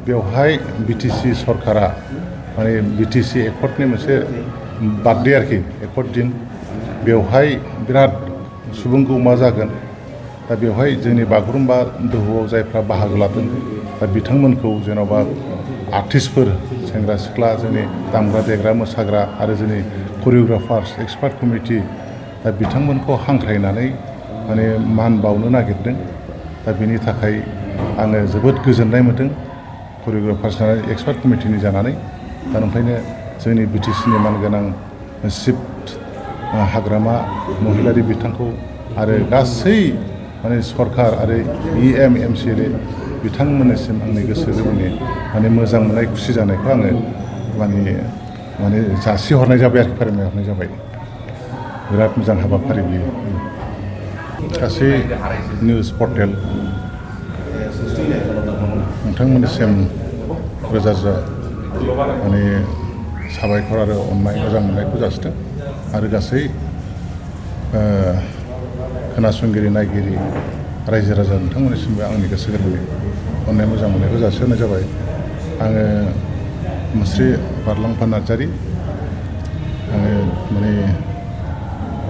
बेवहाय बिटिसि सरकारा माने बिटिसि एकर्डनि मोनसे बार्थडे आरोखि एकर्ड दिन बेवहाय बिराद सुबुं गौमा जागोन दा बेवहाय जोंनि बागुरुम्बा दोहौआव जायफ्रा बाहागो लादों दा बिथांमोनखौ जेन'बा आर्टिस्टफोर सेंग्रा सिख्ला जोंनि दामग्रा देग्रा मोसाग्रा आरो जोंनि करिय'ग्राफार्स एक्सपार्ट कमिटि दा बिथांमोनखौ हांख्रायनानै माने मान बावनो नागिरदों दा बेनि थाखाय आङो जोबोद गोजोननाय मोन्दों करिय'ग्राफार्स जानानै एक्सपार्ट कमिटिनि जानानै दा ओंखायनो जोंनि बिटिसिनि मानगोनां चिफ हाग्रामा महिलारि बिथांखौ आरो गासै माने सरकार आरो EM MCLA बिथांमोननिसिम आंनि गोसो गोरबोनि माने मोजां मोननाय खुसि जानायखौ आङो माने जासिहरनाय जाबाय आरोखि फोरमायहरनाय जाबाय बिराद मोजां हाबाफारि बियो गासै निउस पर्टेल नोंथांमोननिसिम रोजा रोजा माने साबायखर आरो अननाय मोजां मोननायखौ जासिदों आरो गासै खोनासंगिरि नायगिरि रायजो राजा नोंथांमोननिसिमबो आंनि गोसो गोरबोनि अननाय मोजां मोननायखौ जासिहरनाय जाबाय आङो मुस्रि बारलांफा नार्जारि आङो माने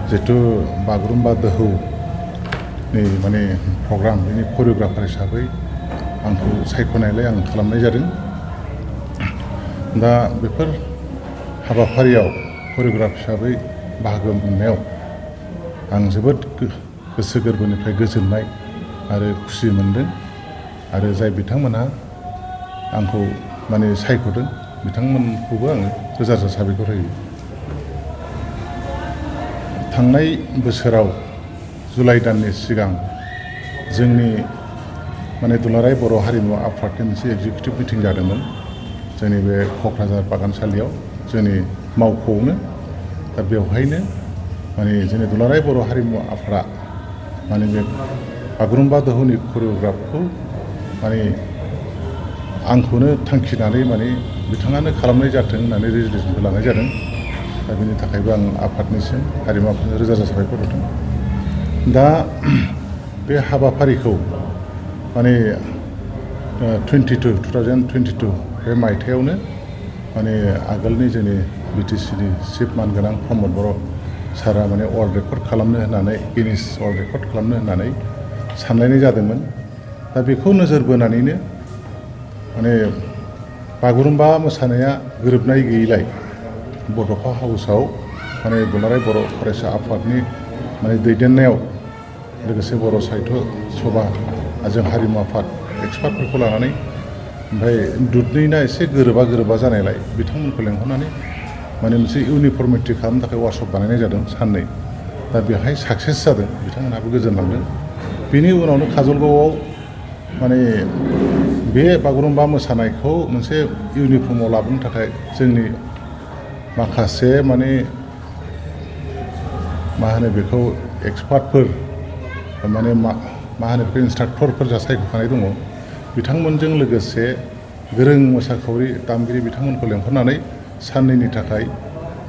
जिहेथु बागुरुम्बा दोहौनि माने प्रग्राम बेनि करिय'ग्राफार हिसाबै आंखौ सायख'नायलाय आं खालामनाय जादों दा बेफोर हाबाफारियाव करिय'ग्राफ हिसाबै बाहागो मोननायाव आं जोबोद गोसो गोरबोनिफ्राय गोजोननाय आरो खुसि मोनदों आरो जाय बिथांमोनहा आंखौ माने सायख'दों बिथांमोनखौबो आङो रोजा रोजा साबायखर होयो थांनाय बोसोराव जुलाइ दाननि सिगां जोंनि माने दुलाराय बर' हारिमु आफादनि मोनसे एगजिकिउटिभ मिटिं जादोंमोन जोंनि बे क'क्राझार बागानसालियाव जोंनि मावख'आवनो दा बेवहायनो माने जोंनि दुलाराय बर' हारिमु आफादा माने बे बागुरुम्बा दोहौनि करिय'ग्राफखौ माने आंखौनो थांखिनानै माने बिथाङानो खालामनाय जाथों होननानै रेजुलेसनखौ लानाय जादों दा बेनि थाखायबो आं आफादनिसिम हारिमु आफादनो रोजा रोजा साबायखर होदों दा बे हाबाफारिखौ माने 2022 बे मायथाइयावनो माने आगोलनि जोंनि बिटिसिनि चिफ मानगोनां प्रमद बर' सारा माने वर्ल्ड रेकर्ड खालामनो होननानै गिनिस वर्ल्ड रेकर्ड खालामनो होननानै सानलायनाय जादोंमोन दा बेखौ नोजोर बोनानैनो माने बागुरुम्बा मोसानाया गोरोबनाय गैयैलाय बड'फा हाउसआव माने दुलाराय बर' फरायसा आफादनि माने दैदेननायाव लोगोसे बर' साहित्य सभा जों हारिमु आफाद एक्सपार्टफोरखौ लानानै ओमफ्राय दुधनैना एसे गोरोबा जानायलाय बिथांमोनखौ लेंहरनानै माने मोनसे इउनिफर्मिटि खालामनो थाखाय वार्कशप बानायनाय जादों साननै दा बेवहाय साक्सेस जादों बिथांमोनहाबो गोजोनलांदों बेनि उनावनो काजलगावआव माने बे बागुरुम्बा मोसानायखौ मोनसे इउनिफर्माव लाबोनो थाखाय जोंनि माखासे माने मा होनो बेखौ एक्सपार्टफोर माने मा होनो बेखौ इन्सट्राक्टरफोर जा सायख'खानाय दङ बिथांमोनजों लोगोसे गोरों मोसाखावरि दामगिरि बिथांमोनखौ लेंहरनानै साननैनि थाखाय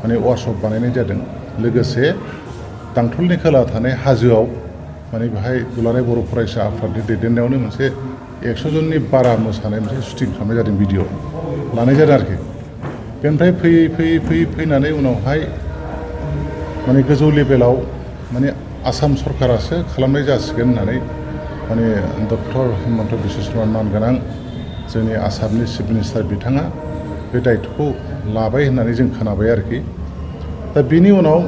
माने वार्कशप बानायनाय जादों लोगोसे दांथलनि खोला थानाय हाजोआव माने बेहाय दुलाराय बर' फरायसा आफादनि दैदेननायावनो मोनसे 100 जननि बारा मोसानाय मोनसे शुटिं खालामनाय जादों भिडिअ लानाय जादों आरोखि बेनिफ्राय फैयै फैनानै उनावहाय माने गोजौ लेभेलाव माने आसाम सरकारासो खालामनाय जासिगोन होननानै माने डक्टर हिमन्त बिश्व शर्मा मानगोनां जोंनि आसामनि चिफ मिनिस्टार बिथाङा बे दायित्वखौ लाबाय होननानै जों खोनाबाय आरोखि दा बिनि उनाव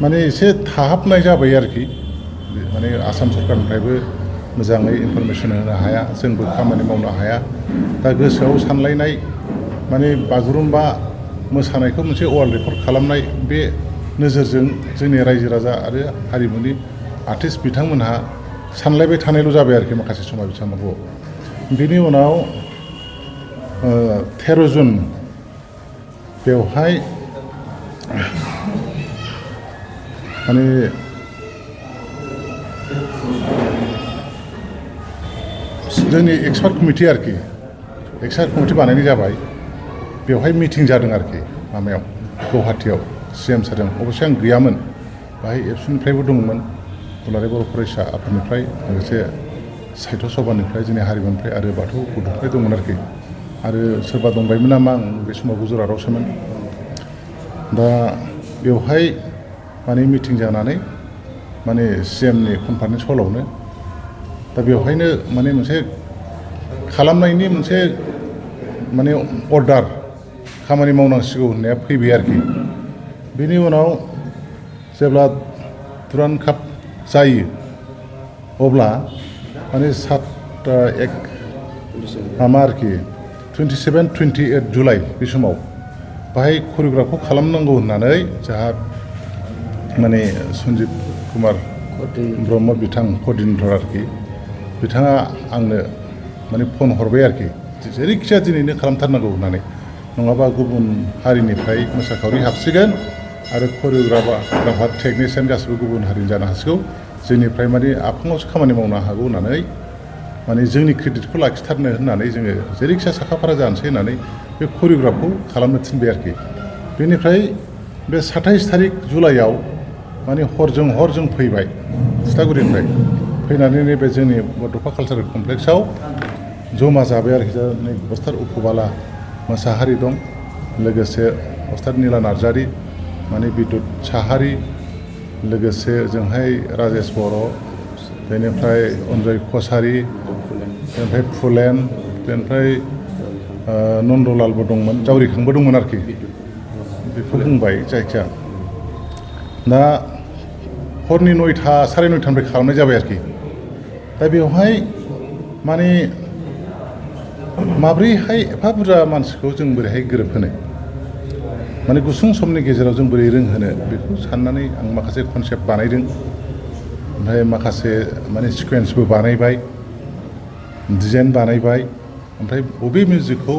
माने एसे थाहाबनाय जाबाय आरोखि माने आसाम सरकारनिफ्रायबो मोजाङै इनफरमेसन होनो हाया जोंबो खामानि मावनो हाया दा गोसोआव सानलायनाय माने बागुरुम्बा मोसानायखौ मोनसे वर्ल्ड रेकर्ड खालामनाय बे नोजोरजों जोंनि रायजो राजा आरो हारिमुनि आर्टिस्ट बिथांमोनहा सानलायबाय थानायल' जाबाय आरोखि माखासे समाव बिथांमोनखौ बिनि उनाव 13 जुन बेवहाय माने जोंनि एक्सपार्ट कमिटि आरोखि एक्सपार्ट कमिटि बानायनाय जाबाय बेवहाय मिटिं जादों आरोखि माबायाव गुवाहाटियाव CM सारजों अबयस्से आं गैयामोन बाहाय एबसुनिफ्रायबो दंमोन दुलाराय बर' फरायसा आफादनिफ्राय लोगोसे साहित्य सभानिफ्राय जोंनि हारिमुनिफ्राय आरो बाथौ गथ'निफ्राय दंमोन आरोखि आरो सोरबा दंबायमोन नामा आं बे समाव गुजरातआवसोमोन दा बेवहाय माने मिटिं जानानै माने CMनि कनफारेन्स हलावनो दा बेवहायनो माने मोनसे खालामनायनि मोनसे माने अर्डार खामानि मावनांसिगौ होननाया फैबाय आरोखि बेनि उनाव जेब्ला दुरान्ड काप जायो अब्ला माने 27-28 जुलाइ बे समाव बाहाय करिय'ग्राफखौ खालामनांगौ होननानै जोंहा माने सन्जिब कुमार ब्रह्म बिथां क'र्डिनेटर आरोखि बिथाङा आंनो माने फन हरबाय आरोखि जेरैखिजाया दिनैनो खालामथारनांगौ होननानै नङाबा गुबुन हारिनिफ्राय मोसाखावरि हाबसिगोन आरो करिय'ग्राफार टेकनिशियान गासिबो गुबुन हारिनि जानो हासिगौ जोंनिफ्राय माने आफाङावसो खामानि मावनो हागौ होननानै माने जोंनि क्रेडिटखौ लाखिथारनो होननानै जोङो जेरैखिजाया साखाफारा जानोसै होननानै बे करिय'ग्राफखौ खालामनो थिनबाय आरोखि बेनिफ्राय बे 27 थारिख जुलाइआव माने हरजों हर जों फैबाय थिथागुरिनिफ्राय फैनानै नैबे जोंनि बड'फा कालचारेल कमप्लेक्सआव जमा जाबाय आरोखि दा नै अस्ताद उफुबाला मोसाहारि दं लोगोसे अस्ताद निला नार्जारि माने बिदुत साहारि लोगोसे ओजोंहाय राजेश बर' बेनिफ्राय अनजय कसारि बेनिफ्राय फुलेन बेनिफ्राय नन्दलालबो दंमोन जावरिखांबो दंमोन आरोखि बेखौ बुंबाय जायखिया दा हरनि 9ता 9:30निफ्राय खालामनाय जाबाय आरोखि दा बेवहाय माने माब्रैहाय एफा बुरजा मानसिखौ जों बोरैहाय गोरोबहोनो माने गुसुं समनि गेजेराव जों बोरै रोंहोनो बेखौ साननानै आं माखासे कनसेप्ट बानायदों ओमफ्राय माखासे माने सिकुवेन्सबो बानायबाय डिजाइन बानायबाय ओमफ्राय बबे मिउजिकखौ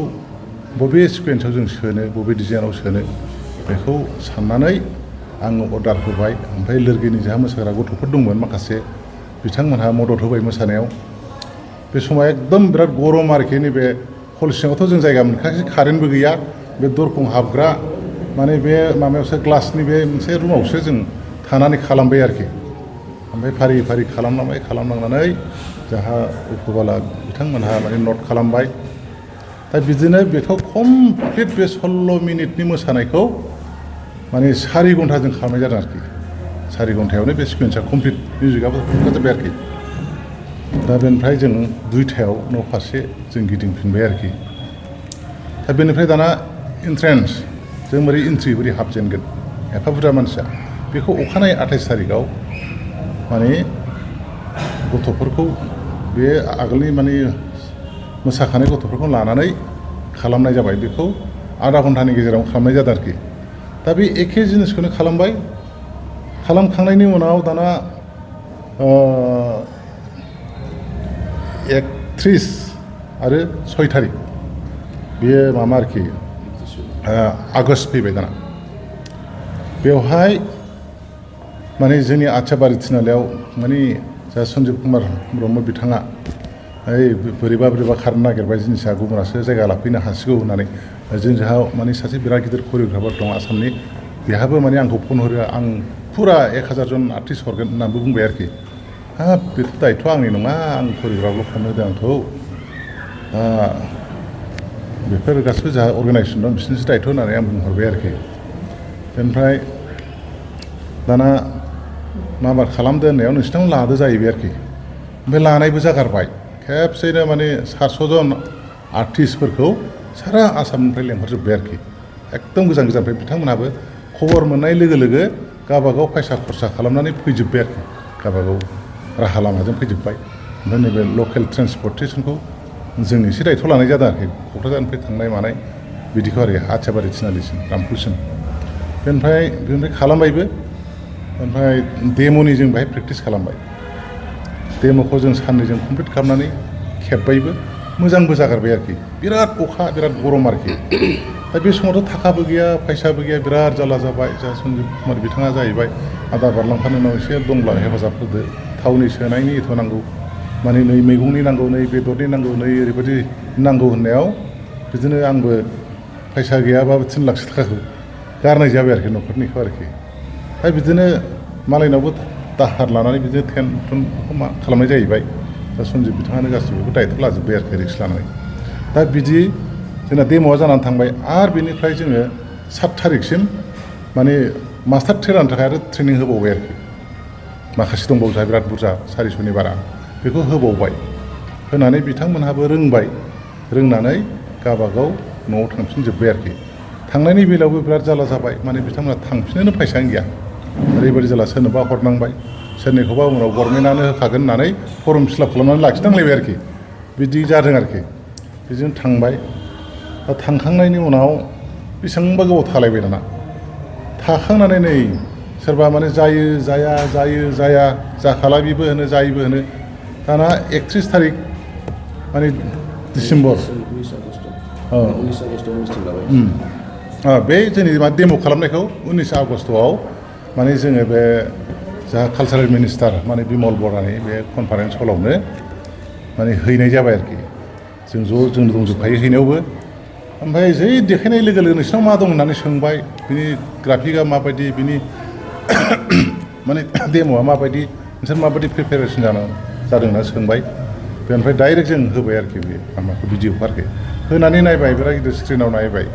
बबे सिकुवेन्सआव जों सोनो बबे डिजाइनाव सोनो बेखौ साननानै आङो अर्डार होबाय ओमफ्राय लोरगिनि जोंहा मोसाग्रा गथ'फोर दंमोन माखासे बिथांमोनहा मदद होबाय मोसानायाव बे समाव एकदम बिराद गरम आरोखि नैबे हल सिङावथ' जों जायगा मोनखायाखै कारेन्टबो गैया बे दरखं हाबग्रा माने बे माबायावसो ग्लासनि बे मोनसे रुमावसो जों थानानै खालामबाय आरोखि ओमफ्राय फारि फारि खालामलांनानै जोंहा उफुबाला बिथांमोनहा माने नट खालामबाय दा बिदिनो बेखौ कमप्लिट बे 16 मिनिटनि मोसानायखौ माने 4 घन्टा जों खालामनाय जादों आरोखि 4 घन्टायावनो बे सिकुवेन्सआ कमप्लिट मिउजिकआबो जोबबाय आरोखि दा बेनिफ्राय जों 2टायाव न' फारसे जों गिदिंफिनबाय आरोखि दा बेनिफ्राय दाना इन्ट्रेन्स जों बोरै एन्ट्रि बोरै हाबजेनगोन एफा बुरजा मानसिया बेखौ अखानायै 28 थारिखआव माने गथ'फोरखौ बे आगोलनि माने मोसाखानाय गथ'फोरखौ लानानै खालामनाय जाबाय बेखौ आधा घन्टानि गेजेराव खालामनाय जादों आरोखि दा बे एखे जिनिसखौनो खालामबाय खालामखांनायनि उनाव दाना 31 आरो 6 थारिख बेयो माबा आरोखि आगष्ट फैबाय दाना बेवहाय माने जोंनि आथियाबारि थिनालियाव माने जा सन्जिब कुमार ब्रह्म बिथाङा बोरैबा खारनो नागिरबाय जिनिसा गुबुनासो जायगा लाफैनो हासिगौ होननानै जोंहा माने सासे बिराद गिदिर करिय'ग्राफार दं आसामनि बेहाबो माने आंखौ फन हरो आं फुरा 1000 जन आर्टिस्ट हरगोन होननानैबो बुंबाय आरोखि हाब बेथ' दायथ' आंनि नङा आं करिय'ग्राफल' खालामनो होदों आंखौ बेफोर गासिबो जोंहा अर्गानाइजेसन दं बिसोरनिसो दायथ' होननानै आं बुंहरबाय आरोखि बेनिफ्राय दाना माबा खालामदो होननायाव नोंसिनाव लादो जाहैबाय आरोखि ओमफ्राय लानायबो जागारबाय खेबसेनो माने 700 जन आर्टिस्टफोरखौ सारा आसामनिफ्राय लेंहरजोब्बाय आरोखि एकदम गोजान गोजाननिफ्राय बिथांमोनहाबो खबर मोननाय लोगो लोगो गावबागाव फैसा खरसा खालामनानै फैजोब्बाय आरोखि गावबागाव राहा लामाजों फैजोब्बाय ओमफ्राय नैबे लकेल ट्रेन्सपर्टेसनखौ जों एसे दायथ' लानाय जादों आरोखि क'क्राझारनिफ्राय थांनाय मानाय बिदिखौ आरोखि आथियाबारि थिनालिसिम रामफलसिम बेनिफ्राय खालामबायबो ओमफ्राय डेम'नि जों बाहाय प्रेक्टिस खालामबाय डेम'खौ जों साननैजों कमप्लिट खालामनानै खेबबायबो मोजांबो जागारबाय आरोखि बिराद अखा बिराद गरम आरोखि दा बे समावथ' थाखाबो गैया फैसाबो गैया बिराद जारला जाबाय जा सन्जिब कुमार बिथाङा जाहैबाय आदा बारलांफानो उनाव एसे दंब्ला हेफाजाब होदो थावनि सोनायनि एथ' नांगौ माने नै मैगंनि नांगौ नै बेदरनि नांगौ नै ओरैबायदि नांगौ होननायाव बिदिनो आंबो फैसा गैयाबाबो 3 लाखसो थाखाखौ गारनाय जाबाय आरोखि न'खरनिखौ आरोखि दा बिदिनो मालायनावबो दाहार लानानै बिदिनो टेन्ट मा खालामनाय जाहैबाय दा सन्जिब बिथाङानो गासिबो बेखौ दायित्व लाजोब्बाय आरोखि रिक्स लानानै दा बिदि जोंना डेम'आ जानानै थांबाय आरो बेनिफ्राय जोङो 7 थारिखसिम माने मास्टार ट्रेनारनि थाखाय आरो ट्रेनिं होबावबाय आरोखि माखासे दंबावो जोंहा बिराद बुरजा 400नि बारा बेखौ होबावबाय होनानै बिथांमोनहाबो रोंनानै गावबागाव न'आव थांफिनजोब्बाय आरोखि थांनायनि बेलायावबो बिराद जारला जाबाय माने बिथांमोना थांफिननोनो फैसायानो गैया ओरैबायदि जाला सोरनोबा हरनांबाय सोरनिखौबा उनाव गभर्नमेन्टआनो होखागोन होननानै फर्म फिलाप खालामनानै लाखिनांलायबाय आरोखि बिदि जादों आरोखि बिदिनो थांबाय दा थांखांनायनि उनाव बेसेबांबा गोबाव थालायबाय दाना थाखांनानै नै सोरबा माने जायो जाया जाखाला बेबो होनो जायोबो होनो दाना 31 थारिख माने डिसेम्बर बे जोंनि मा डेम' खालामनायखौ 19 आगस्ट'आव माने जोङो बे जाहा कालचारेल मिनिस्टार माने बिमल बरानि बे कनफारेन्स हलावनो माने हैनाय जाबाय आरोखि जों दंजोबखायो हैनायावबो ओमफ्राय जै देखायनाय लोगो लोगो नोंसिनाव मा दं होननानै सोंबाय बिनि ग्राफिकआ माबायदि बिनि माने डेम'आ माबायदि नोंसोर माबायदि प्रिपेरेसन जादों होनना सोंबाय बेनिफ्राय डाइरेक्ट जों होबाय आरोखि बे माबाखौ भिडिअखौ आरोखि होनानै नायबाय बिराद गिदिर स्क्रिनाव नायबाय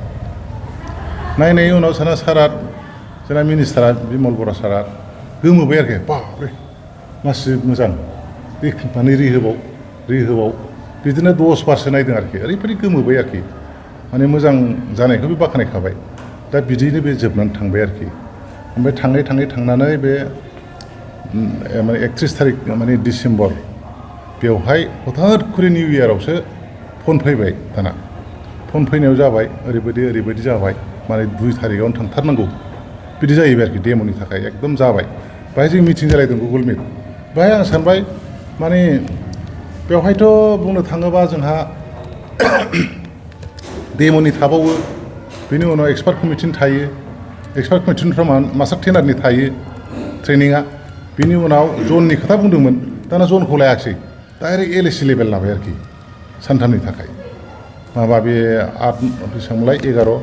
नायनायनि उनाव सारा जोंना मिनिस्टारा बिमल बर' सारा गोमोबाय आरोखि बाबरे मासि मोजां माने रिहोबाव बिदिनो 10 बारसो नायदों आरोखि ओरैबायदि गोमोबाय आरोखि माने मोजां जानायखौ बे बाख्नायखाबाय दा बिदिनो बे जोबनानै थांबाय आरोखि ओमफ्राय थांनानै बे माने 31 थारिख माने डिसेम्बर बेवहाय हथात खरि निउ इयारावसो फन फैबाय दाना फन फैनायाव जाबाय ओरैबायदि जाबाय माने 2 थारिखआवनो थांथारनांगौ बिदि जाहैबाय आरोखि डेम'नि थाखाय एकदम जाबाय बाहाय जों मिटिं जालायदों गुगोल मिट बाहाय आं सानबाय माने बेवहायथ' बुंनो थाङोबा जोंहा डेम'नि थाबावो बेनि उनाव एक्सपार्ट कमिटिनि थायो एक्सपार्ट कमिटिनिफ्राय मास्टार ट्रेनारनि थायो ट्रेनिङा बिनि उनाव जननि खोथा बुंदोंमोन दाना जनखौ लायाखिसै डाइरेक्ट LAC लेभेल लाबाय आरोखि सानथामनि थाखाय माबा बे 8 बेसेबांलाय 11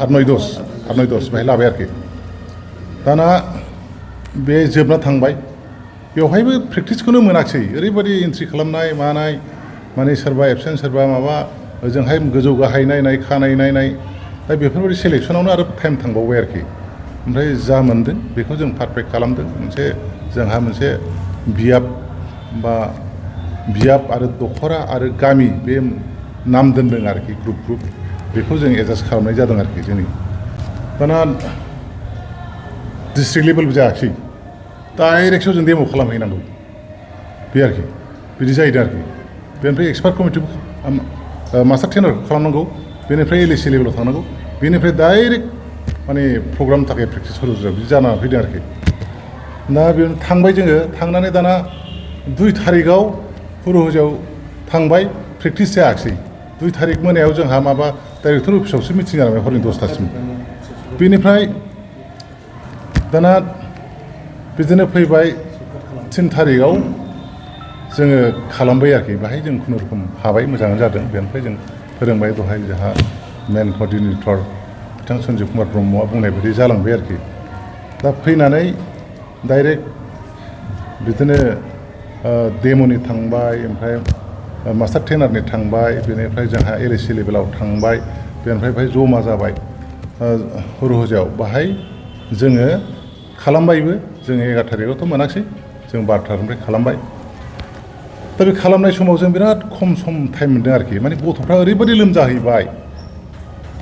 8 9 10 बेहाय लाबाय आरोखि दाना बे जोबना थांबाय बेवहायबो प्रेक्टिसखौनो मोनाखिसै ओरैबायदि एन्ट्रि खालामनाय मानाय माने सोरबा एबसेन्ट सोरबा माबा ओजोंहाय गोजौ गाहाय नायनाय खानाय नायनाय दा बेफोरबायदि सेलेक्सनावनो आरो टाइम थांबावबाय आरोखि ओमफ्राय जा मोनदों बेखौ जों पारफेक्ट खालामदों जोंहा मोनसे बियाब आरो दख'रा आरो गामि बे नाम दोनदों आरोखि ग्रुप बेखौ जों एडजास्ट खालामनाय जादों आरोखि जोंनि दाना डिस्ट्रिक्ट लेभेलबो जायाखिसै डाइरेक्टसो जों डेम' खालामहैनांगौ बे आरोखि बिदि जाहैदों आरोखि बेनिफ्राय एक्सपार्ट कमिटि मास्टार ट्रेनारखौ खालामनांगौ बेनिफ्राय LAC लेभेलाव थांनांगौ बेनिफ्राय डाइरेक्ट माने प्रग्रामनि थाखाय प्रेक्टिस होजोब बिदि जानानै फैदों आरोखि दा बेयाव थांबाय जोङो थांनानै दाना 2 थारिखआव हुरुहुजायाव थांबाय प्रेक्टिस जायाखिसै 2 थारिख मोनायाव जोंहा माबा डाइरेक्टर अफिसावसो मिटिं जानाय हरनि 10थासिम बेनिफ्राय दाना बिदिनो फैबाय 3 थारिखआव जोङो खालामबाय आरोखि बाहाय जों खुनुरुखुम हाबाय मोजाङानो जादों बेनिफ्राय जों फोरोंबाय दहाय जोंहा मेन कअर्डिनेटर बिथां सन्जिब कुमार ब्रह्मआ बुंनाय बायदि जालांबाय आरोखि दा फैनानै डाइरेक्ट बिदिनो डेम'नि थांबाय ओमफ्राय मास्टार ट्रेनारनि थांबाय बेनिफ्राय जोंहा LAC लेभेलाव थांबाय बेनिफ्राय बाहाय जमा जाबाय हुरुहुजायाव बाहाय जोङो खालामबायबो जोङो 11 थारिखआवथ' मोनाखिसै जों 12 थारिखनिफ्राय खालामबाय दा बे खालामनाय समाव जों बिराद खम सम टाइम मोनदों आरोखि माने गथ'फ्रा ओरैबायदि लोमजाहैबाय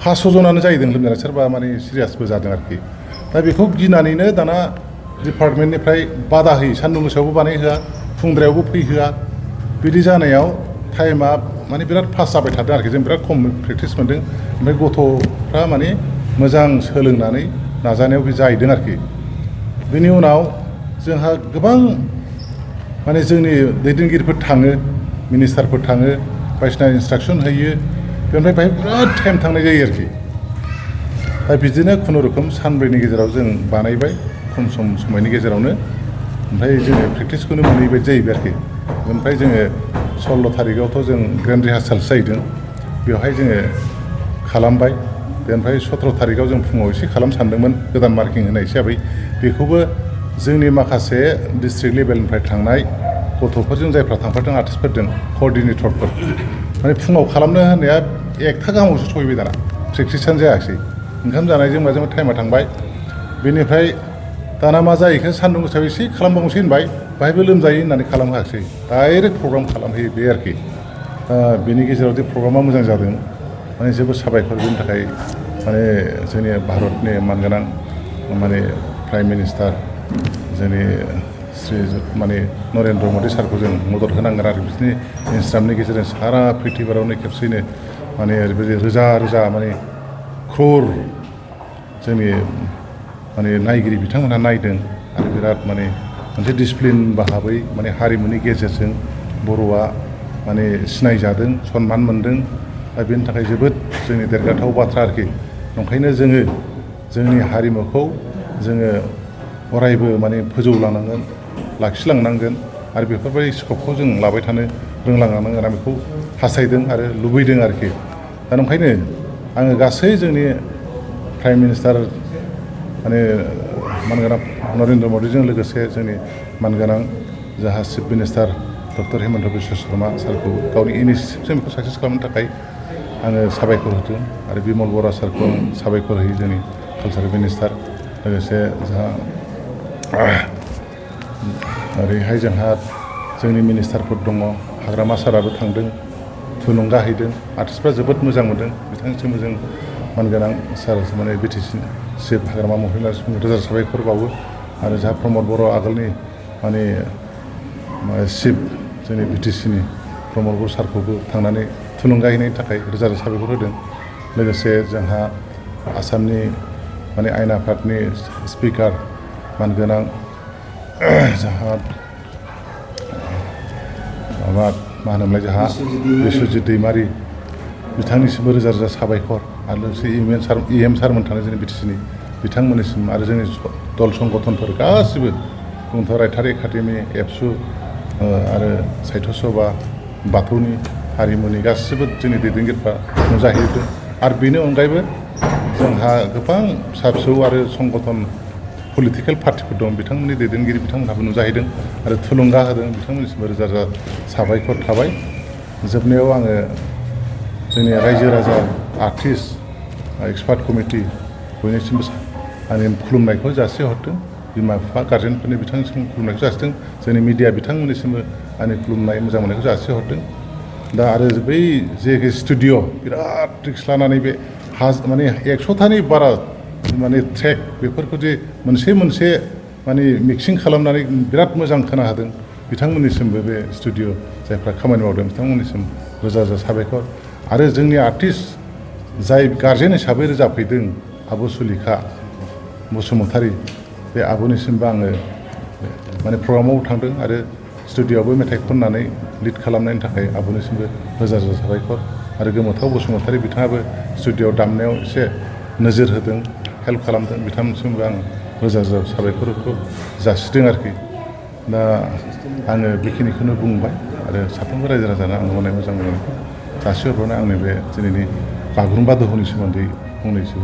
500 जनानो जाहैदों लोमजानाय सोरबा माने सिरियासबो जादों आरोखि दा बेखौ गिनानैनो दाना डिपार्टमेन्टनिफ्राय बादा होयो सान्दुं गोसायावबो बानायहोआ फुंद्रायावबो फैहोआ बिदि जानायाव टाइमा माने बिराद फास्ट जाबाय थादों आरोखि जों बिराद खम प्रेक्टिस मोन्दों ओमफ्राय गथ'फ्रा माने मोजां सोलोंनानै नाजानायाव बे जाहैदों आरोखि बेनि उनाव जोंहा गोबां माने जोंनि दैदेनगिरिफोर थाङो मिनिस्टारफोर थाङो बायदिसिना इन्सट्राकसन होयो बेनिफ्राय बाहाय बिराद टाइम थांनाय जायो आरोखि दा बिदिनो खुनुरुखुम सानब्रैनि गेजेराव जों बानायबाय खम समायनि गेजेरावनो ओमफ्राय जोङो प्रेक्टिसखौनो मोनहैबाय जाहैबाय आरोखि ओमफ्राय जोङो 16 थारिखआवथ' जों ग्रेन्ड रिहार्साल जाहैदों बेवहाय जोङो खालामबाय बेनिफ्राय 17 थारिखआव जों फुङाव एसे खालामनो सानदोंमोन गोदान मार्किं होनाय हिसाबै बेखौबो जोंनि माखासे डिस्ट्रिक्ट लेभेलनिफ्राय थांनाय गथ'फोरजों जायफ्रा थांफादों आर्टिस्टफोरजों कअर्डिनेटरफोर माने फुङाव खालामनो होनाया 1ता गाहामावसो सहैबाय दाना प्रेक्टिसानो जायाखिसै ओंखाम जानायजों माजों टाइमा थांबाय बेनिफ्राय दाना मा जाहैखो सान्दुं गोसायाव एसे खालामबावनोसै होनबाय बाहायबो लोमजायो होननानै खालामहोआखिसै डाइरेक्ट प्रग्राम खालामहोयो बे आरोखि बेनि गेजेराव जे प्रग्रामा मोजां जादों माने जोबोद साबायखर बेनि थाखाय माने जोंनि भारतनि मानगोनां माने प्राइम मिनिस्टार जोंनि श्री माने नरेन्द्र मदि सारखौ जों मदद होनांगोन आरो बिसोरनि इन्सटाग्रामनि गेजेरजों सारा प्रिथिबियावनो खेबसेयैनो माने ओरैबायदि रोजा रोजा माने क्रर जोंनि माने नायगिरि बिथांमोनहा नायदों आरो बिराद माने मोनसे डिसिप्लिन भाबै माने हारिमुनि गेजेरजों बर'आ माने सिनायजादों सनमान मोनदों दा बेनि थाखाय जोबोद जोंनि देरगाथाव बाथ्रा आरोखि ओंखायनो जोङो जोंनि हारिमुखौ जोङो अरायबो माने फोजौलांनांगोन लाखिलांनांगोन आरो बेफोरबायदि स्कपखौ जों लाबाय थानो रोंलांनांगोन आं बेखौ हास्थायदों आरो लुबैदों आरोखि दा ओंखायनो आङो गासै जोंनि प्राइम मिनिस्टार माने मानगोनां नरेन्द्र मदिजों लोगोसे जोंनि मानगोनां जाहा chief minister doctor Hemant Biswa Sharma सारखौ गावनि इनिसियेटिभजों बेखौ साक्सेस खालामनो थाखाय आङो साबायखर होदों आरो बिमल बरा सारखौ आं साबायखर होयो जोंनि कालचार मिनिस्टार लोगोसे जोंहा ओरैहाय जोंहा जोंनि मिनिस्टारफोर दङ हाग्रामा साराबो थांदों थुलुंगा हैदों आर्टिस्टफ्रा जोबोद मोजां मोनदों बिथांनिसिम जों मानगोनां सार माने बिटिसि चिफ हाग्रामा महिला रोजा साबायखर बावो आरो जोंहा प्रमद बर' आगोलनि माने चिफ जोंनि बिटिसिनि प्रमद बर' सारखौबो थांनानै थुलुंगा हैनायनि थाखाय रोजा रोजा साबायखर होदों लोगोसे जोंहा आसामनि माने आयेन आफादनि स्पिकार मानगोनां जोंहा माबा मा होनोमोनलाय जोंहा बिस्वजित दैमारि बिथांनिसिमबो रोजा रोजा साबायखर आरो लोगोसे EM सारमोन थानाय जोंनि बिटिसिनि बिथांमोननिसिम आरो जोंनि दल संगठनफोर गासिबो गुबुनफोर रायथार एकाडेमि एबसु आरो साहित्य सभा बाथौनि हारिमुनि गासिबो जोंनि दैदेनगिरिफ्रा नुजाहैदों आरो बेनि अनगायैबो जोंहा गोबां फिसा फिसौ आरो संगठन पलिटिकेल पार्टिफोर दं बिथांमोननि दैदेनगिरि बिथांमोनहाबो नुजाहैदों आरो थुलुंगा होदों बिथांमोननिसिमबो रोजा रोजा साबायखर थाबाय जोबनायाव आङो जोंनि रायजो राजा आर्टिस्ट एक्सपार्ट कमिटि बयनिसिमबो आंनि खुलुमनायखौ जासिहरदों बिमा बिफा गार्जेनफोरनि बिथांनिसिम खुलुमनायखौ जासिदों जोंनि मिडिया बिथांमोननिसिमबो आंनि खुलुमनाय मोजां मोननायखौ जासिहरदों दा आरो बै जे स्टुडिअ बिराद रिक्स लानानै बे माने 100थानि बारा माने ट्रेक बेफोरखौ जे मोनसे मोनसे माने मिक्सिं खालामनानै बिराद मोजां खोनाहोदों बिथांमोननिसिमबो बे स्टुडिअ जायफ्रा खामानि मावदों बिथांमोननिसिम रोजा रोजा साबायखर आरो जोंनि आर्टिस्ट जाय गार्जेन हिसाबै रोजाबफैदों आब' सुलेखा बसुमतारी बे आब'निसिमबो आङो माने प्रग्रामाव थांदों आरो स्टुडिअआवबो मेथाइ खननानै लिड खालामनायनि थाखाय आब'निसिमबो रोजा रोजा साबायखर आरो गोमोथाव बसुमतारी बिथाङाबो स्टुडिअआव दामनायाव एसे नोजोर होदों हेल्प खालामदों बिथांमोनसिमबो आं रोजा रोजा साबायखरखौ जासिदों आरोखि दा आङो बेखिनिखौनो बुंबाय आरो साफ्रोमबो रायजो राजानो आं मोजां मोननायखौ जासिहरबावनाय आंनि बे दिनैनि बागुरुम्बा दोहौनि सोमोन्दै फंनैसो